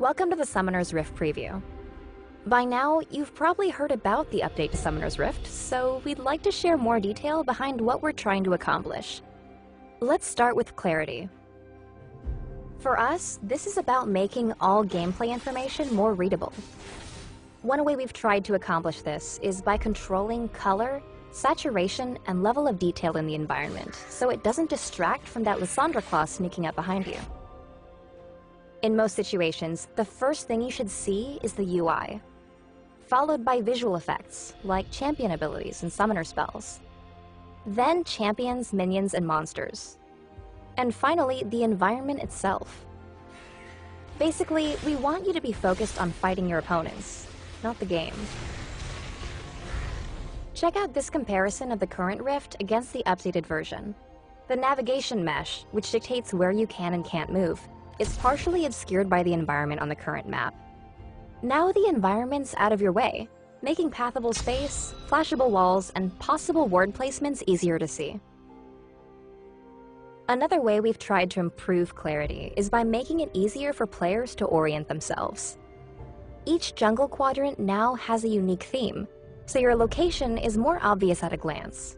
Welcome to the Summoner's Rift preview. By now, you've probably heard about the update to Summoner's Rift, so we'd like to share more detail behind what we're trying to accomplish. Let's start with clarity. For us, this is about making all gameplay information more readable. One way we've tried to accomplish this is by controlling color, saturation, and level of detail in the environment, so it doesn't distract from that Lysandra claw sneaking up behind you. In most situations, the first thing you should see is the UI, followed by visual effects, like champion abilities and summoner spells. Then champions, minions, and monsters. And finally, the environment itself. Basically, we want you to be focused on fighting your opponents, not the game. Check out this comparison of the current Rift against the updated version. The navigation mesh, which dictates where you can and can't move, is partially obscured by the environment on the current map. Now the environment's out of your way, making pathable space, flashable walls, and possible ward placements easier to see. Another way we've tried to improve clarity is by making it easier for players to orient themselves. Each jungle quadrant now has a unique theme, so your location is more obvious at a glance.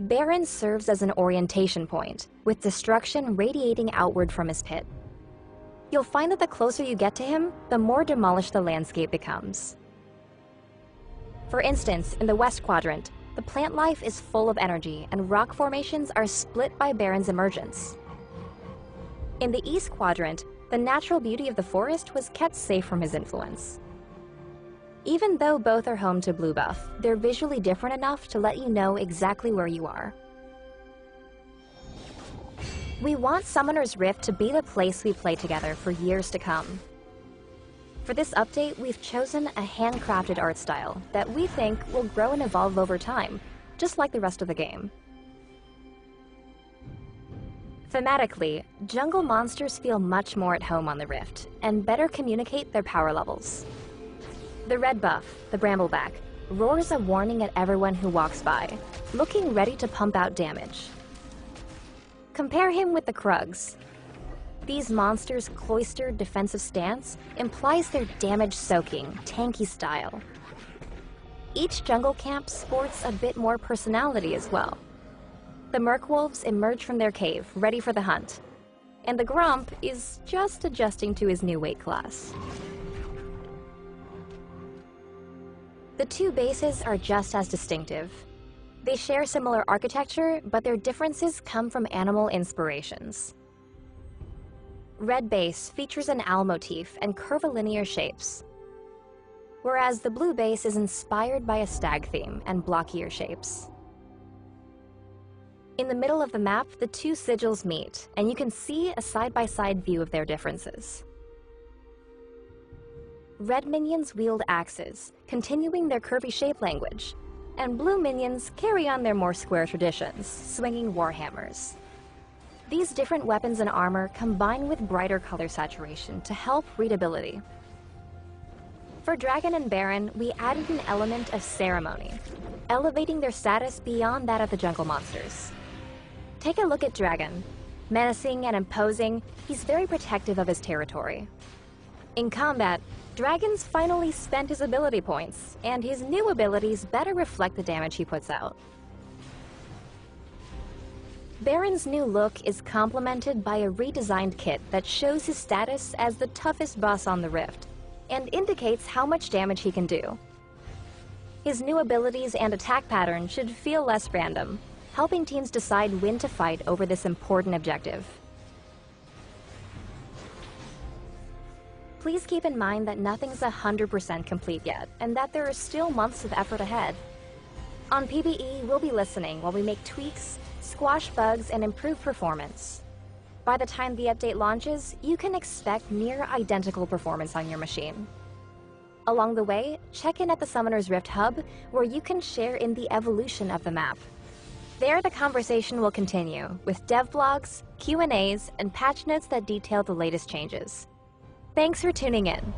Baron serves as an orientation point, with destruction radiating outward from his pit. You'll find that the closer you get to him, the more demolished the landscape becomes. For instance, in the West Quadrant, the plant life is full of energy and rock formations are split by Baron's emergence. In the East Quadrant, the natural beauty of the forest was kept safe from his influence. Even though both are home to blue buff, they're visually different enough to let you know exactly where you are. We want Summoner's Rift to be the place we play together for years to come. For this update, we've chosen a handcrafted art style that we think will grow and evolve over time, just like the rest of the game. Thematically, jungle monsters feel much more at home on the Rift, and better communicate their power levels. The red buff, the Brambleback, roars a warning at everyone who walks by, looking ready to pump out damage. Compare him with the Krugs. These monsters' cloistered defensive stance implies their damage-soaking, tanky style. Each jungle camp sports a bit more personality as well. The Merkwolves emerge from their cave, ready for the hunt, and the Gromp is just adjusting to his new weight class. The two bases are just as distinctive. They share similar architecture, but their differences come from animal inspirations. Red base features an owl motif and curvilinear shapes, whereas the blue base is inspired by a stag theme and blockier shapes. In the middle of the map, the two sigils meet, and you can see a side-by-side view of their differences. Red minions wield axes, continuing their curvy shape language, and blue minions carry on their more square traditions, swinging warhammers. These different weapons and armor combine with brighter color saturation to help readability. For Dragon and Baron, we added an element of ceremony, elevating their status beyond that of the jungle monsters. Take a look at Dragon. Menacing and imposing, he's very protective of his territory. In combat, Dragon's finally spent his ability points, and his new abilities better reflect the damage he puts out. Baron's new look is complemented by a redesigned kit that shows his status as the toughest boss on the Rift, and indicates how much damage he can do. His new abilities and attack pattern should feel less random, helping teams decide when to fight over this important objective. Please keep in mind that nothing's 100% complete yet, and that there are still months of effort ahead. On PBE, we'll be listening while we make tweaks, squash bugs, and improve performance. By the time the update launches, you can expect near identical performance on your machine. Along the way, check in at the Summoner's Rift Hub, where you can share in the evolution of the map. There, the conversation will continue, with dev blogs, Q&As, and patch notes that detail the latest changes. Thanks for tuning in.